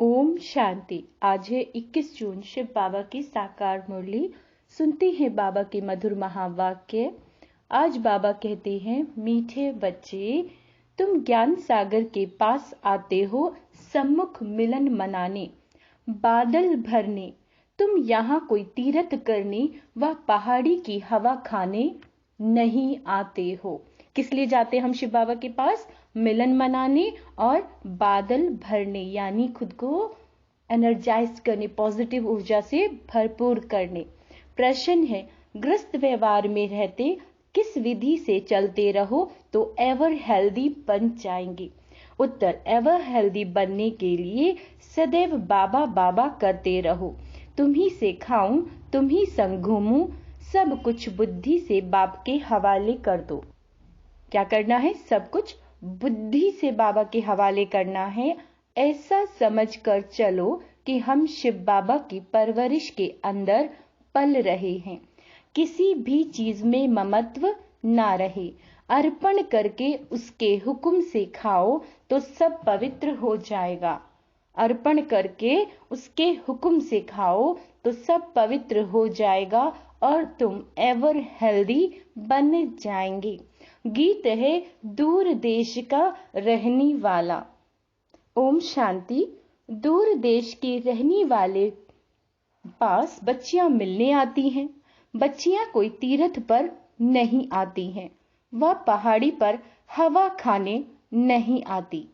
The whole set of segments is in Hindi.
ओम शांति। आज है 21 जून, शिव बाबा की साकार मुरली। सुनते हैं बाबा के मधुर महावाक्य। आज बाबा कहते हैं, मीठे बच्चे, तुम ज्ञान सागर के पास आते हो सम्मुख मिलन मनाने, बादल भरने। तुम यहाँ कोई तीर्थ करने व पहाड़ी की हवा खाने नहीं आते हो। किस लिए जाते हम शिव बाबा के पास? मिलन मनाने और बादल भरने, यानी खुद को एनर्जाइज करने, पॉजिटिव ऊर्जा से भरपूर करने। प्रश्न है, ग्रस्त व्यवहार में रहते किस विधि से चलते रहो तो एवर हेल्दी बन जाएंगे? उत्तर, एवर हेल्दी बनने के लिए सदैव बाबा बाबा करते रहो। तुम्ही से खाऊं, तुम्ही संग घूमूं, सब कुछ बुद्धि से बाप के हवाले कर दो। क्या करना है? सब कुछ बुद्धि से बाबा के हवाले करना है। ऐसा समझकर चलो कि हम शिव बाबा की परवरिश के अंदर पल रहे हैं। किसी भी चीज में ममत्व ना रहे। अर्पण करके उसके हुक्म से खाओ तो सब पवित्र हो जाएगा। अर्पण करके उसके हुक्म से खाओ तो सब पवित्र हो जाएगा और तुम एवर हेल्दी बन जाएंगे। गीत है दूर देश का रहने वाला। ओम शांति। दूर देश के रहने वाले पास बच्चियां मिलने आती हैं। बच्चियां कोई तीर्थ पर नहीं आती हैं। वह पहाड़ी पर हवा खाने नहीं आती।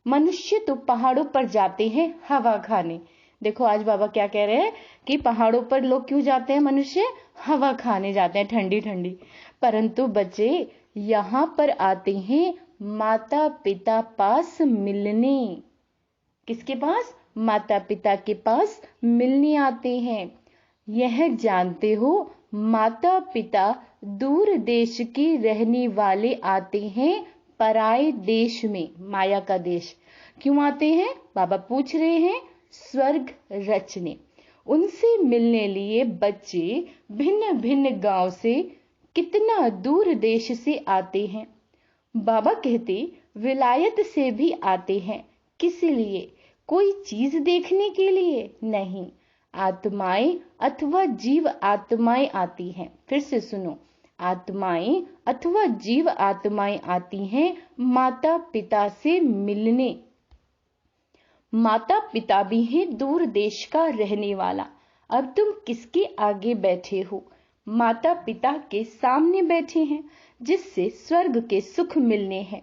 मनुष्य तो पहाड़ों पर जाते हैं हवा खाने। देखो आज बाबा क्या कह रहे हैं कि पहाड़ों पर लोग क्यों जाते हैं? मनुष्य हवा खाने जाते हैं, ठंडी ठंडी। परंतु बच्चे यहाँ पर आते हैं माता पिता पास मिलने। किसके पास? माता पिता के पास मिलने आते हैं। यह जानते हो, माता पिता दूर देश के रहने वाले आते हैं पराये देश में, माया का देश। क्यों आते हैं? बाबा पूछ रहे हैं। स्वर्ग रचने। उनसे मिलने लिए बच्चे भिन्न भिन्न गांव से, कितना दूर देश से आते हैं। बाबा कहते विलायत से भी आते हैं। किस लिए? कोई चीज देखने के लिए नहीं। आत्माएं अथवा जीव आत्माएं आती हैं। फिर से सुनो, आत्माएं अथवा जीव आत्माएं आती हैं माता पिता से मिलने। माता पिता भी हैं दूर देश का रहने वाला। अब तुम किसके आगे बैठे हो? माता पिता के सामने बैठे हैं, जिससे स्वर्ग के सुख मिलने हैं।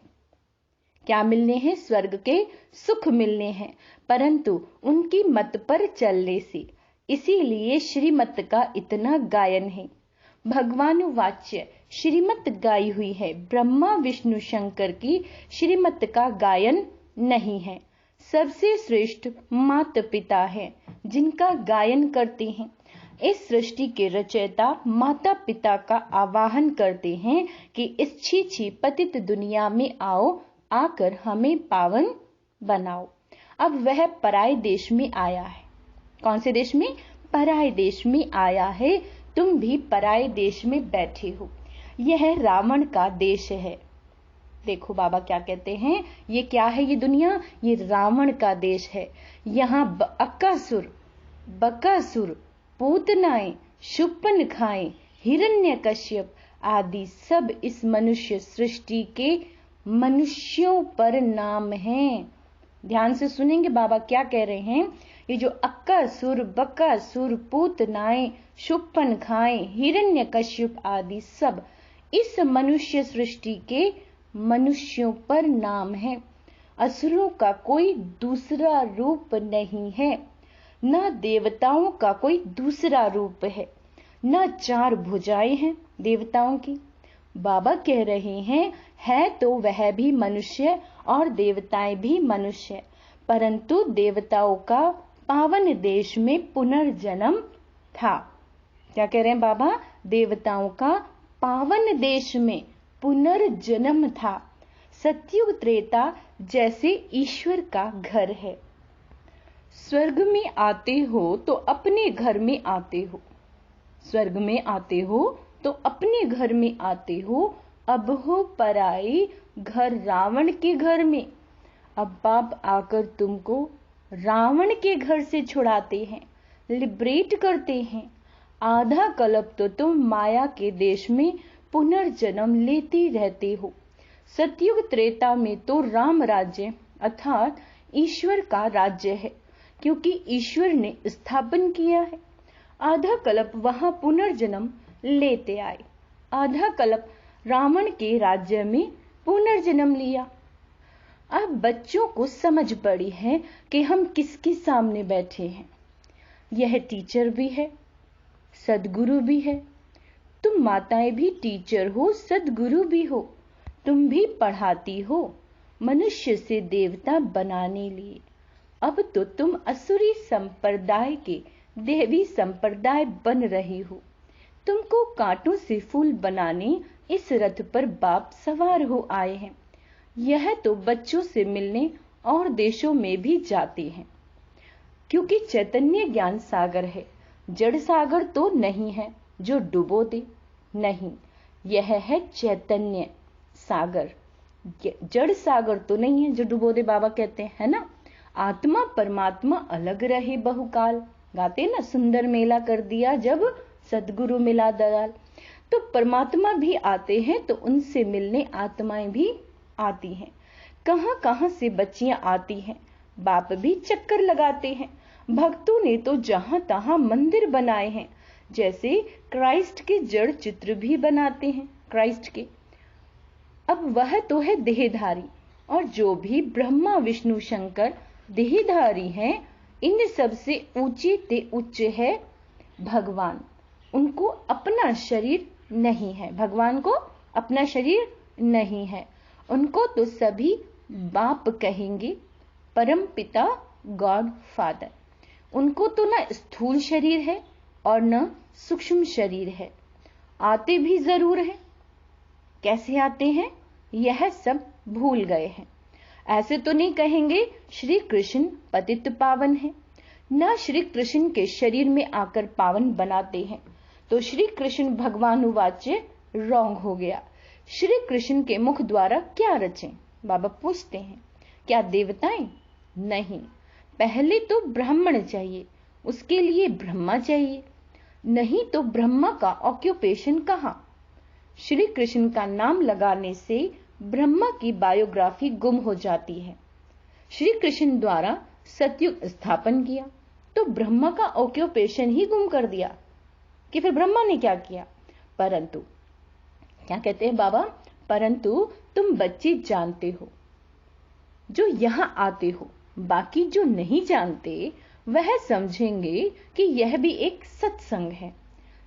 क्या मिलने हैं? स्वर्ग के सुख मिलने हैं, परंतु उनकी मत पर चलने से। इसीलिए श्रीमत का इतना गायन है। भगवान वाच्य श्रीमत गाई हुई है। ब्रह्मा विष्णु शंकर की श्रीमत का गायन नहीं है। सबसे श्रेष्ठ माता पिता है जिनका गायन करते हैं। इस सृष्टि के रचयिता माता पिता का आवाहन करते हैं कि इस छी पतित दुनिया में आओ, आकर हमें पावन बनाओ। अब वह पराये देश में आया है। कौन से देश में? पराये देश में आया है। तुम भी पराये देश में बैठे हो। यह रावण का देश है। देखो बाबा क्या कहते हैं, ये क्या है? ये दुनिया, ये रावण का देश है। यहाँ अक्कासुर, बकासुर, पूतनाएं, शूर्पणखाएं, हिरण्यकश्यप आदि सब इस मनुष्य सृष्टि के मनुष्यों पर नाम हैं। ध्यान से सुनेंगे बाबा क्या कह रहे हैं। ये जो अक्कासुर, बकासुर, पूतनाएं, शूर्पणखाएं, हिरण्यकश्यप आदि सब इस मनुष्य सृष्टि के मनुष्यों पर नाम है। असुरों का कोई दूसरा रूप नहीं है, न देवताओं का कोई दूसरा रूप है, न चार भुजाएं हैं देवताओं की। बाबा कह रहे हैं, है तो वह भी मनुष्य और देवताएं भी मनुष्य, परंतु देवताओं का पावन देश में पुनर्जन्म था। क्या कह रहे हैं बाबा? देवताओं का पावन देश में पुनर्जन्म था। सतयुग त्रेता जैसे ईश्वर का घर है। स्वर्ग में आते हो तो अपने घर में आते हो। स्वर्ग में आते हो तो अपने घर में आते हो। अब हो पराई घर रावण के घर में। अब बाप आकर तुमको रावण के घर से छुड़ाते हैं, लिबरेट करते हैं। आधा कल्प तो तुम माया के देश में पुनर्जन्म लेते रहते हो। सतयुग त्रेता में तो राम राज्य अर्थात ईश्वर का राज्य है, क्योंकि ईश्वर ने स्थापन किया है। आधा कल्प वहां पुनर्जन्म लेते आए, आधा कल्प रावण के राज्य में पुनर्जन्म लिया। अब बच्चों को समझ पड़ी है कि हम किसके सामने बैठे हैं। यह टीचर भी है, सदगुरु भी है। तुम माताएं भी टीचर हो, सदगुरु भी हो। तुम भी पढ़ाती हो मनुष्य से देवता बनाने लिए। अब तो तुम असुरी संप्रदाय के देवी संप्रदाय बन रही हो। तुमको कांटों से फूल बनाने इस रथ पर बाप सवार हो आए हैं। यह तो बच्चों से मिलने और देशों में भी जाते हैं, क्योंकि चैतन्य ज्ञान सागर है। जड़ सागर तो नहीं है जो डुबो दे, नहीं, यह है चैतन्य सागर। जड़ सागर तो नहीं है जो डुबो दे, बाबा कहते हैं, है ना। आत्मा परमात्मा अलग रहे बहुकाल, गाते ना, सुंदर मेला कर दिया जब सदगुरु मिला दयाल। तो परमात्मा भी आते हैं, तो उनसे मिलने आत्माएं भी आती हैं। कहां कहां से बच्चियां आती हैं, बाप भी चक्कर लगाते हैं। भक्तों ने तो जहां तहां मंदिर बनाए हैं, जैसे क्राइस्ट के जड़ चित्र भी बनाते हैं क्राइस्ट के। अब वह तो है देहधारी, और जो भी ब्रह्मा विष्णु शंकर देहधारी हैं, इन सब से ऊंचे ते उच्च है भगवान। उनको अपना शरीर नहीं है, भगवान को अपना शरीर नहीं है। उनको तो सभी बाप कहेंगे, परम पिता, गॉड फादर। उनको तो न स्थूल शरीर है और न सूक्ष्म शरीर है। आते भी जरूर हैं, कैसे आते हैं यह सब भूल गए हैं। ऐसे तो नहीं कहेंगे श्री कृष्ण पतित पावन है, ना श्री कृष्ण के शरीर में आकर पावन बनाते हैं। तो श्री कृष्ण भगवानुवाच्य रॉन्ग हो गया। श्री कृष्ण के मुख द्वारा क्या रचें, बाबा पूछते हैं। क्या देवताएं? नहीं, पहले तो ब्राह्मण चाहिए, उसके लिए ब्रह्मा चाहिए। नहीं तो ब्रह्मा का ऑक्यूपेशन कहां? श्री कृष्ण का नाम लगाने से ब्रह्मा की बायोग्राफी गुम हो जाती है। श्री कृष्ण द्वारा सतयुग स्थापन किया, तो ब्रह्मा का ऑक्यूपेशन ही गुम कर दिया कि फिर ब्रह्मा ने क्या किया। परंतु क्या कहते हैं बाबा, परंतु तुम बच्चे जानते हो, जो यहां आते हो। बाकी जो नहीं जानते वह समझेंगे कि यह भी एक सत्संग है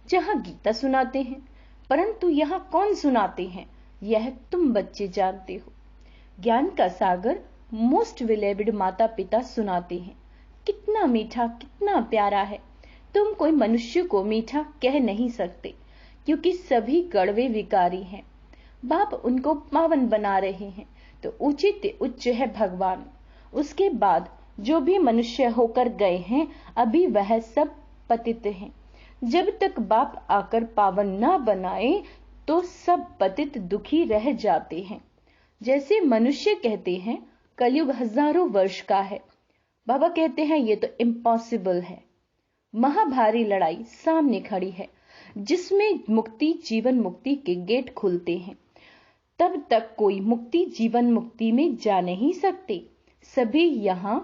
जहां गीता सुनाते हैं, परंतु यहां कौन सुनाते हैं यह तुम बच्चे जानते हो। ज्ञान का सागर मोस्ट विलेबिड माता पिता सुनाते हैं। कितना मीठा, कितना प्यारा है। तुम कोई मनुष्य को मीठा कह नहीं सकते, क्योंकि सभी कड़वे विकारी हैं। बाप उनको पावन बना रहे हैं, तो उचित उच्च है भगवान। उसके बाद जो भी मनुष्य होकर गए हैं, अभी वह सब पतित हैं। जब तक बाप आकर पावन ना बनाए तो सब पतित दुखी रह जाते हैं। जैसे मनुष्य कहते हैं कलयुग हजारों वर्ष का है, बाबा कहते हैं ये तो इम्पॉसिबल है। महाभारी लड़ाई सामने खड़ी है, जिसमें मुक्ति जीवन मुक्ति के गेट खुलते हैं। तब तक कोई मुक्ति जीवन मुक्ति में जा नहीं सकते। सभी यहां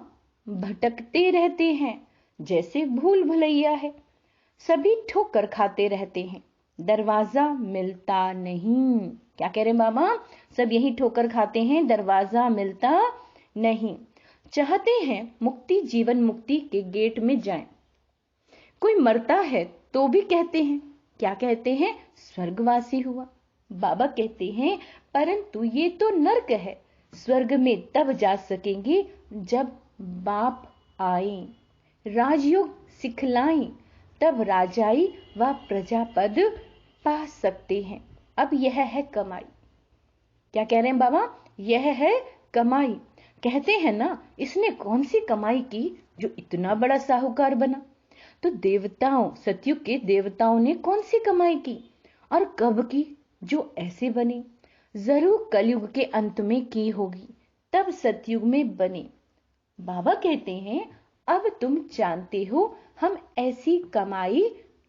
भटकते रहते हैं, जैसे भूल भुलैया है। सभी ठोकर खाते रहते हैं, दरवाजा मिलता नहीं। क्या कह रहे हैं बाबा, सब यही ठोकर खाते हैं, दरवाजा मिलता नहीं। चाहते हैं मुक्ति जीवन मुक्ति के गेट में जाएं। कोई मरता है तो भी कहते हैं, क्या कहते हैं, स्वर्गवासी हुआ। बाबा कहते हैं परंतु ये तो नर्क है। स्वर्ग में तब जा सकेंगे जब बाप आए, राजयोग सिखलाएं, तब राजाई व प्रजापद पा सकते हैं। अब यह है कमाई। क्या कह रहे हैं बाबा, यह है कमाई। कहते हैं ना, इसने कौन सी कमाई की जो इतना बड़ा साहूकार बना। तो देवताओं, सतयुग के देवताओं ने कौन सी कमाई की और कब की जो ऐसे बने। जरूर कलयुग के अंत में की होगी, तब सतयुग में बने। बाबा कहते हैं, अब तुम जानते हो हम ऐसी कमाई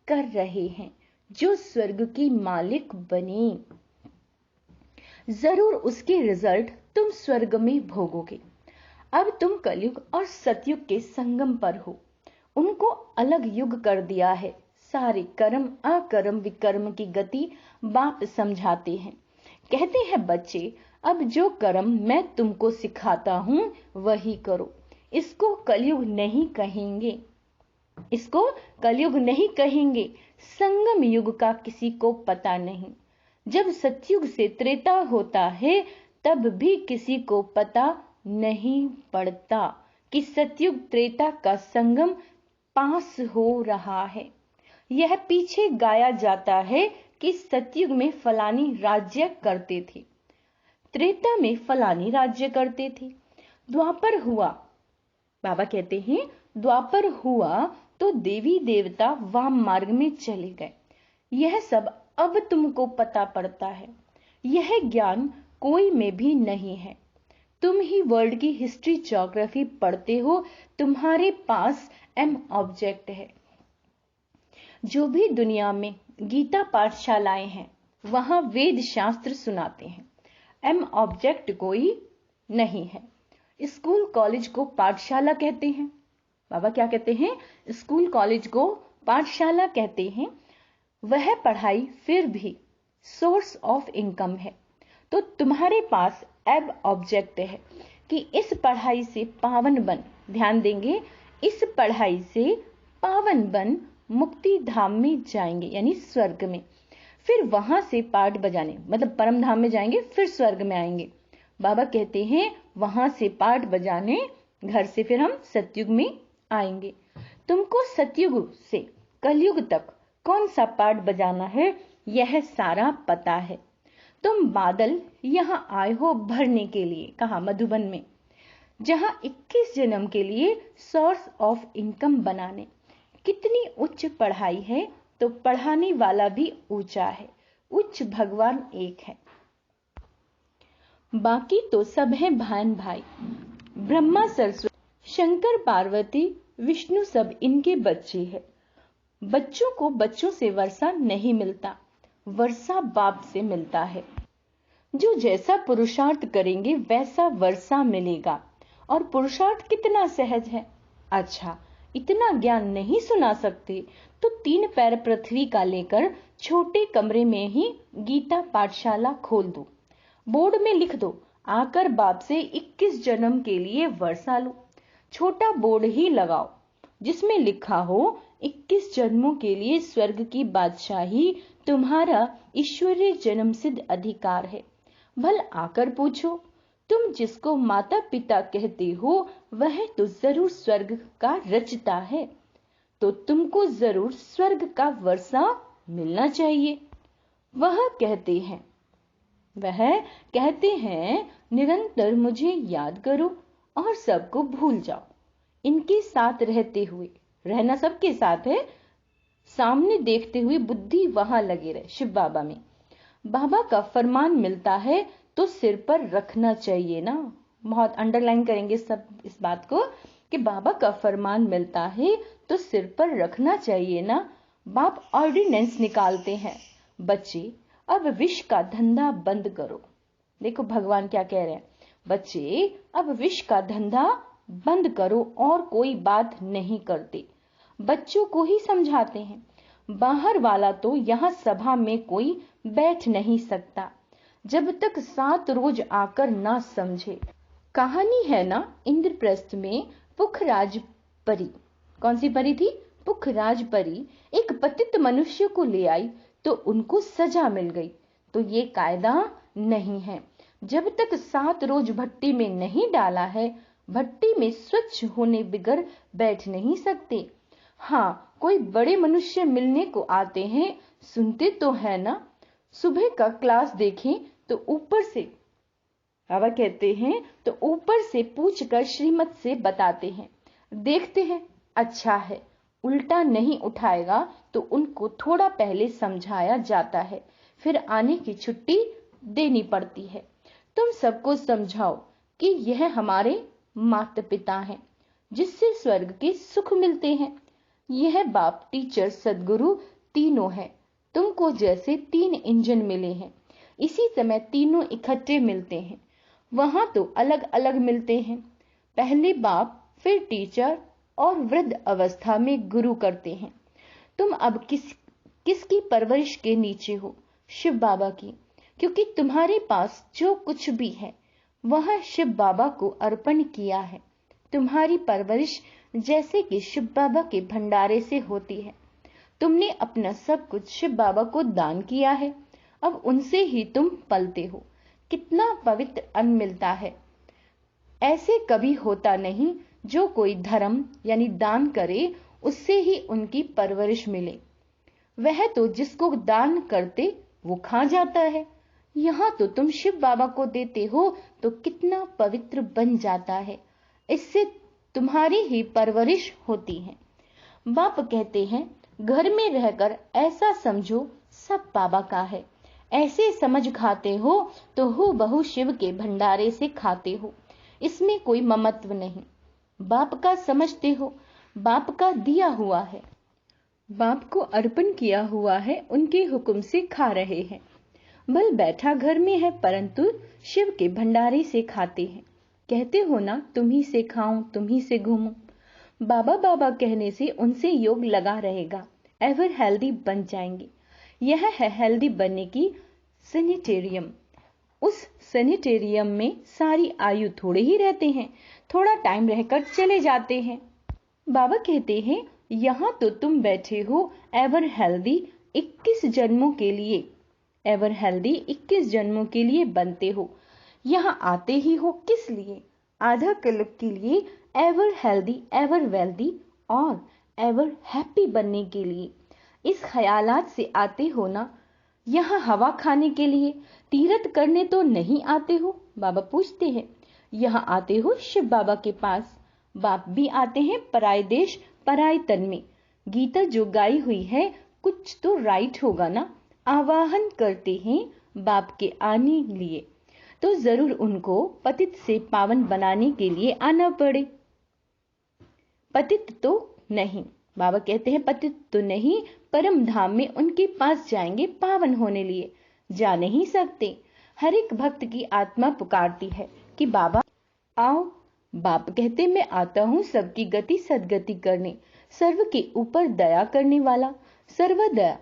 कर रहे हैं जो स्वर्ग की मालिक बने। जरूर उसके रिजल्ट तुम स्वर्ग में भोगोगे। अब तुम कलयुग और सतयुग के संगम पर हो। उनको अलग युग कर दिया है। सारे कर्म अकर्म विकर्म की गति बाप समझाते हैं। कहते हैं बच्चे, अब जो कर्म मैं तुमको सिखाता हूं वही करो। इसको कलयुग नहीं कहेंगे, इसको कलयुग नहीं कहेंगे। संगम युग का किसी को पता नहीं। जब सतयुग से त्रेता होता है तब भी किसी को पता नहीं पड़ता कि सतयुग त्रेता का संगम पास हो रहा है। यह पीछे गाया जाता है कि सतयुग में फलानी राज्य करते थे, त्रेता में फलानी राज्य करते थे, द्वापर हुआ। बाबा कहते हैं, द्वापर हुआ तो देवी देवता वाम मार्ग में चले गए। यह सब अब तुमको पता पड़ता है। यह ज्ञान कोई में भी नहीं है। तुम ही वर्ल्ड की हिस्ट्री ज्योग्राफी पढ़ते हो, तुम्हारे पास एम ऑब्जेक्ट है। जो भी दुनिया में गीता पाठशालाएं हैं वहां वेद शास्त्र सुनाते हैं। एम ऑब्जेक्ट कोई नहीं है। स्कूल कॉलेज को पाठशाला कहते हैं। बाबा क्या कहते हैं? स्कूल कॉलेज को पाठशाला कहते हैं। वह पढ़ाई फिर भी सोर्स ऑफ इनकम है। तो तुम्हारे पास एब ऑब्जेक्ट है कि इस पढ़ाई से पावन बन, ध्यान देंगे, इस पढ़ाई से पावन बन मुक्ति धाम में जाएंगे, यानी स्वर्ग में। फिर वहां से पाठ बजाने, मतलब परम धाम में जाएंगे, फिर स्वर्ग में आएंगे। बाबा कहते हैं वहां से पाठ बजाने, घर से फिर हम सतयुग में आएंगे। तुमको सतयुग से कलयुग तक कौन सा पाठ बजाना है यह सारा पता है। तुम बादल यहां आए हो भरने के लिए, कहा मधुबन में, जहां 21 जन्म के लिए सोर्स ऑफ इनकम बनाने। कितनी उच्च पढ़ाई है तो पढ़ाने वाला भी ऊंचा है। उच्च भगवान एक है, बाकी तो सब है भान भाई। ब्रह्मा सरस्वती शंकर पार्वती विष्णु सब इनके बच्चे हैं। बच्चों को बच्चों से वर्षा नहीं मिलता, वर्षा बाप से मिलता है। जो जैसा पुरुषार्थ करेंगे वैसा वर्षा मिलेगा। और पुरुषार्थ कितना सहज है। अच्छा, इतना ज्ञान नहीं सुना सकते तो 3 पैर पृथ्वी का लेकर छोटे कमरे में ही गीता पाठशाला खोल दो। बोर्ड में लिख दो, आकर बाप से 21 जन्म के लिए वर्षा लो। छोटा बोर्ड ही लगाओ जिसमें लिखा हो 21 जन्मों के लिए स्वर्ग की बादशाही तुम्हारा ईश्वरीय जन्म सिद्ध अधिकार है। भल आकर पूछो, तुम जिसको माता पिता कहते हो वह तो जरूर स्वर्ग का रचता है, तो तुमको जरूर स्वर्ग का वर्षा मिलना चाहिए। वह कहते हैं निरंतर मुझे याद करो और सबको भूल जाओ। इनके साथ रहते हुए, रहना सबके साथ है, सामने देखते हुए बुद्धि वहां लगे रहे। शिव बाबा में बाबा का फरमान मिलता है तो सिर पर रखना चाहिए ना। बहुत अंडरलाइन करेंगे सब इस बात को कि बाबा का फरमान मिलता है तो सिर पर रखना चाहिए ना। बाप ऑर्डिनेंस निकालते हैं, बच्चे अब विष का धंधा बंद करो। देखो भगवान क्या कह रहे हैं, बच्चे अब विष का धंधा बंद करो। और कोई बात नहीं करते, बच्चों को ही समझाते हैं। बाहर वाला तो यहाँ सभा में कोई बैठ नहीं सकता जब तक 7 रोज आकर ना समझे। कहानी है ना इंद्रप्रस्थ में पुखराज परी। कौन सी परी थी? पुखराज परी एक पतित मनुष्य को ले आई तो उनको सजा मिल गई। तो ये कायदा नहीं है, जब तक 7 रोज भट्टी में नहीं डाला है भट्टी में स्वच्छ होने बिगर बैठ नहीं सकते। हाँ, कोई बड़े मनुष्य मिलने को आते हैं, सुनते तो है ना। सुबह का क्लास देखें तो ऊपर से, बाबा कहते हैं, तो ऊपर से पूछकर श्रीमत से बताते हैं। देखते हैं अच्छा है, उल्टा नहीं उठाएगा तो उनको थोड़ा पहले समझाया जाता है, फिर आने की छुट्टी देनी पड़ती है। तुम सबको समझाओ कि यह हमारे माता पिता हैं, जिससे स्वर्ग के सुख मिलते हैं। यह बाप, टीचर, सदगुरु तीनों है। तुमको जैसे 3 इंजन मिले हैं, इसी समय तीनों इकट्ठे मिलते हैं। वहां तो अलग अलग मिलते हैं। पहले बाप, फिर टीचर और वृद्ध अवस्था में गुरु करते हैं। तुम अब किसकी परवरिश के नीचे हो? शिव बाबा की, क्योंकि तुम्हारे पास जो कुछ भी है वह शिव बाबा को अर्पण किया है। तुम्हारी परवरिश जैसे कि शिव बाबा के भंडारे से होती है। तुमने अपना सब कुछ शिव बाबा को दान किया है, अब उनसे ही तुम पलते हो। कितना पवित्र अन्न मिलता है। ऐसे कभी होता नहीं जो कोई धर्म यानी दान करे उससे ही उनकी परवरिश मिले। वह तो जिसको दान करते वो खा जाता है। यहाँ तो तुम शिव बाबा को देते हो तो कितना पवित्र बन जाता है। इससे तुम्हारी ही परवरिश होती है। बाप कहते हैं, घर में रहकर ऐसा समझो सब बाबा का है। ऐसे समझ खाते हो तो हूबहू शिव के भंडारे से खाते हो। इसमें कोई ममत्व नहीं। बाप का समझते हो, बाप का दिया हुआ है, बाप को अर्पण किया हुआ है, उनके हुक्म से खा रहे हैं। बल बैठा घर में है परंतु शिव के भंडारे से खाते हैं। कहते हो ना, तुम्ही से खाऊं, तुम्ही से घूमूं। बाबा बाबा कहने से उनसे योग लगा रहेगा, एवर हेल्दी बन जाएंगे। यह है हेल्दी बनने की सैनिटेरियम। उस सैनिटेरियम में सारी आयु थोड़े ही रहते हैं, थोड़ा टाइम रहकर चले जाते हैं। बाबा कहते हैं, यहाँ तो तुम बैठे हो एवर हेल्दी 21 जन्मों के लिए। एवर हेल्दी 21 जन्मों के लिए बनते हो। यहाँ आते ही हो किस लिए? आधा कल्प के लिए एवर हेल्दी, एवर वेल्दी और एवर हैप्पी बनने के लिए। इस ख्यालात से आते हो ना। यहाँ हवा खाने के लिए, तीर्थ करने तो नहीं आते हो। बाबा पूछते हैं, यहाँ आते हो शिव बाबा के पास। बाप भी आते हैं पराए देश पराए तन में। गीता जो गाई हुई है कुछ तो राइट होगा ना। आवाहन करते हैं बाप के आने लिए, तो जरूर उनको पतित से पावन बनाने के लिए आना पड़े। पतित तो नहीं, बाबा कहते हैं पतित तो नहीं, परम धाम में उनके पास जाएंगे पावन होने लिए। जा नहीं सकते। हर एक भक्त की आत्मा पुकारती है कि बाबा आओ। बाप कहते, मैं आता हूँ सबकी गति सदगति करने, सर्व के ऊपर दया करने वाला। सर्वदया,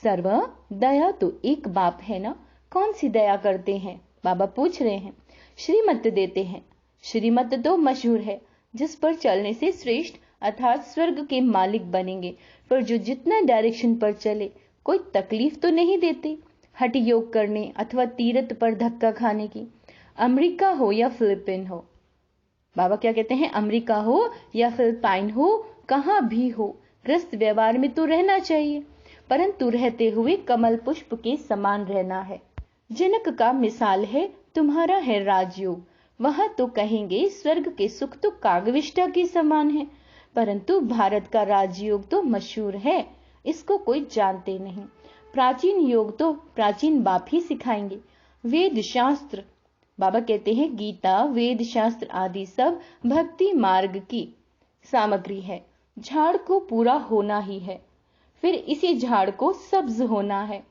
सर्व दया तो एक बाप है ना। कौन सी दया करते हैं? बाबा पूछ रहे हैं। श्रीमत देते हैं। श्रीमत तो मशहूर है, जिस पर चलने से श्रेष्ठ अर्थात स्वर्ग के मालिक बनेंगे। पर जो जितना डायरेक्शन पर चले कोई तकलीफ तो नहीं देते। हठ योग करने अथवा तीर्थ पर धक्का खाने की। अमेरिका हो या फिलीपीन हो, बाबा क्या कहते हैं, अमेरिका हो या फिलिपाइन हो, कहां भी हो, ग्रस्त व्यवहार में तो रहना चाहिए, परंतु रहते हुए कमल पुष्प के समान रहना है। जनक का मिसाल है, तुम्हारा है राजयोग। वहां तो कहेंगे स्वर्ग के सुख तो कागविष्टा के समान है, परंतु भारत का राजयोग तो मशहूर है, इसको कोई जानते नहीं। प्राचीन योग तो प्राचीन बाप ही सिखाएंगे। वेद शास्त्र, बाबा कहते हैं गीता, वेद शास्त्र आदि सब भक्ति मार्ग की सामग्री है। झाड़ को पूरा होना ही है, फिर इसी झाड़ को सब्ज होना है।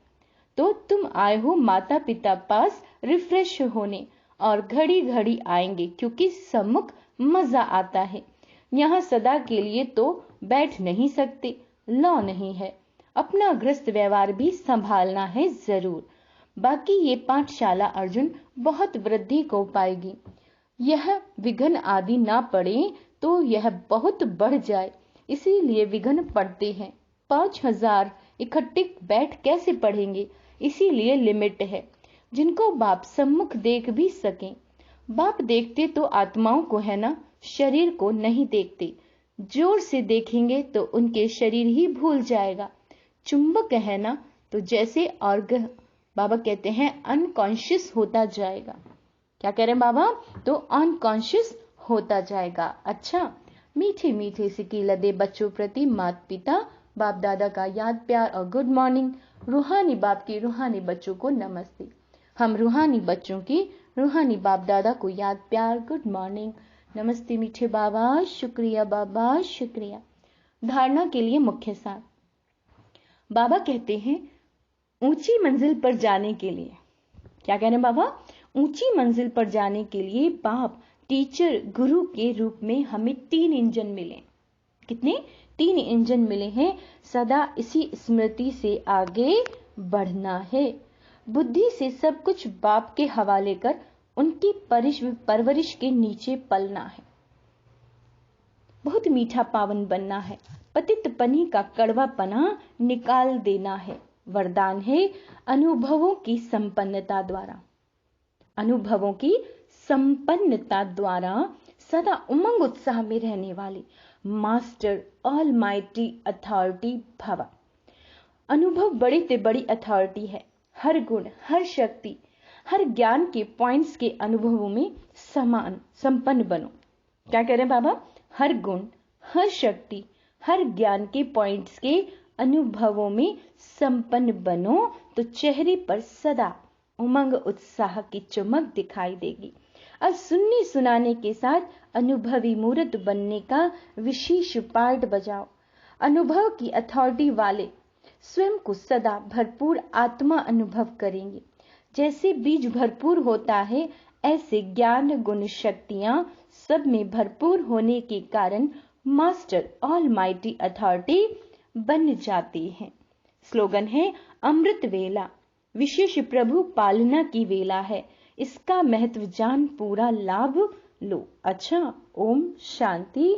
तो तुम आए हो माता पिता पास रिफ्रेश होने, और घड़ी घड़ी आएंगे क्योंकि सम्मुख मजा आता है। यहाँ सदा के लिए तो बैठ नहीं सकते, लॉ नहीं है। अपना गृहस्थ व्यवहार भी संभालना है जरूर। बाकी ये पाठशाला अर्जुन बहुत वृद्धि को पाएगी। यह विघ्न आदि ना पड़े तो यह बहुत बढ़ जाए, इसीलिए विघ्न पड़ते हैं। 5000 इकट्ठे बैठ कैसे पढ़ेंगे, इसीलिए लिमिट है, जिनको बाप सम्मुख देख भी सकें। बाप देखते तो आत्माओं को है ना, शरीर को नहीं देखते। जोर से देखेंगे तो उनके शरीर ही भूल जाएगा। चुंबक है ना, तो जैसे अर्घ, बाबा कहते हैं अनकॉन्शियस होता जाएगा। क्या कह रहे हैं बाबा? तो अनकॉन्शियस होता जाएगा। अच्छा, मीठे मीठे सिक्के लदे बच्चों प्रति माता पिता बाप दादा का याद प्यार और गुड मॉर्निंग। रूहानी बाप की रूहानी बच्चों को नमस्ते। हम रूहानी बच्चों की रूहानी बाप दादा को याद प्यार गुड मॉर्निंग। नमस्ते मीठे बाबा, शुक्रिया बाबा, शुक्रिया। धारणा के लिए मुख्य सार। बाबा कहते हैं ऊंची मंजिल पर जाने के लिए, क्या कह रहे हैं बाबा? ऊंची मंजिल पर जाने के लिए बाप, टीचर, गुरु के रूप में हमें 3 इंजन मिले। कितने? 3 इंजन मिले हैं। सदा इसी स्मृति से आगे बढ़ना है। बुद्धि से सब कुछ बाप के हवाले कर उनकी परवरिश के नीचे पलना है। बहुत मीठा पावन बनना है। पतितपनी का कड़वापना निकाल देना है। वरदान है अनुभवों की संपन्नता द्वारा। अनुभवों की संपन्नता द्वारा सदा उमंग उत्साह में रहने वाली मास्टर ऑलमाइटी अथॉरिटी भव। अनुभव बड़ी से बड़ी अथॉरिटी है। हर गुण, हर शक्ति, हर ज्ञान के पॉइंट्स के अनुभवों में समान संपन्न बनो। क्या कह रहे हैं बाबा? हर गुण, हर शक्ति, हर ज्ञान के पॉइंट्स के अनुभवों में संपन्न बनो तो चेहरे पर सदा उमंग उत्साह की चमक दिखाई देगी। अब सुनने सुनाने के साथ अनुभवी मूर्त बनने का विशेष पार्ट बजाओ। अनुभव की अथॉरिटी वाले स्वयं को सदा भरपूर आत्मा अनुभव करेंगे। जैसे बीज भरपूर होता है, ऐसे ज्ञान, गुण, शक्तियां सब में भरपूर होने के कारण मास्टर ऑलमाइटी अथॉरिटी बन जाते हैं। स्लोगन है अमृत वेला, विशेष प्रभु पालना की वेला है। इसका महत्व जान पूरा लाभ लो। अच्छा, ओम शांति।